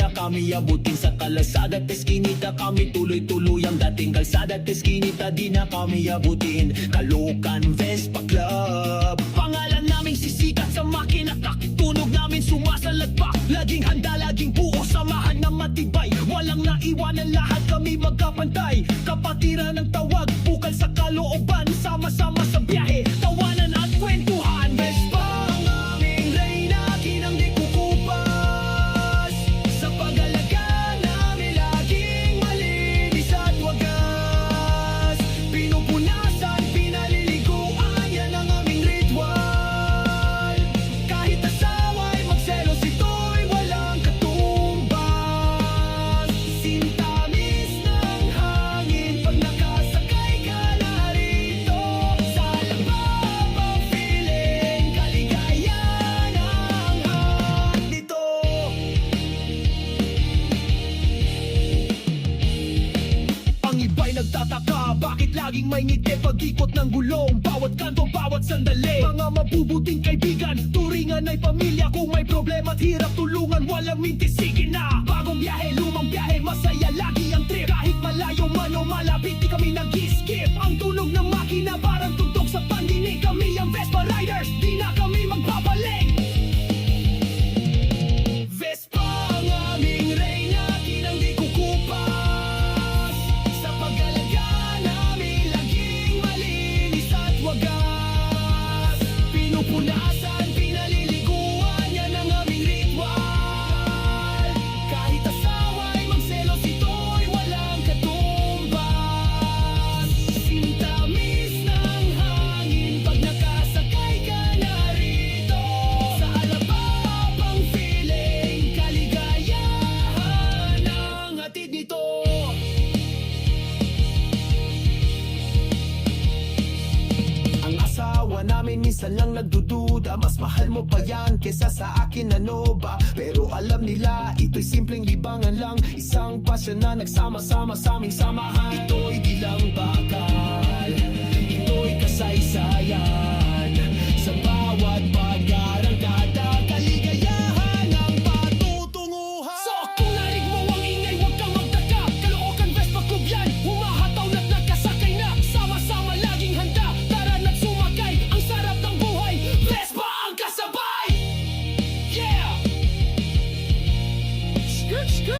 na kami abutin sa kalasada at eskinita. Kami tuloy-tuloy ang dating kalsada at eskinita, di na kami abutin. Caloocan Vespa Club, pangalan naming sisikat sa makina. Tunog namin sumasalat pa, laging handa, laging buo, samahan na matibay. Walang naiwanan, lahat kami magkapantay. Kapatiran ng tawag, bukal sa kalooban, sama-sama sa biyahe, tawanan at kwentuhan. Vespa ang aming reyna, kinang di kukupas. Sa pag-alaga namin laging malinis at wagas. Pinupunasan, pinaliliguan, yan ang aming ritual. Kahit asawa'y magselos, ito'y walang katumbas. Sintamis ng hangin pag nakasakay ka na rito. Sa labab ang feeling, kaligayahan ang nito. Ang iba'y nagtataka, bakit laging may ngiti pag-ikot ng gulong? Bawat kanto, bawat sandali, mga mabubuting kaibigan, turingan ay pamilya. Kung may problema at hirap, tulungan, walang minti, sige na. Bagong biyahe, lumang biyahe, masaya lagi ang trip. Kahit malayo man o malapit, di kami nag-skip. Ang tunog ng makina, parang tugtog sa pandinig. Kami ang Vespa Riders, di na kami magbabalik. Vespa ang aming reyna, kinang di kukupas. Sa pag-alaga namin laging malinis at wagas. Pinupunasan, pinaliliguan, yan ang aming ritual. Kahit asawa'y magselos, ito'y walang katumbas. Sintamis ng hangin pag nakasakay ka na rito. Sa alabab ang feeling, kaligayahan ang hatid nito. Ang asawa namin minsan lang nagdududa, mas mahal mo pa yan kesa sa akin, ano ba? Pero alam nila, ito'y simpleng libangan lang, isang pasyon na nagsama-sama sa aming samahan. Ito'y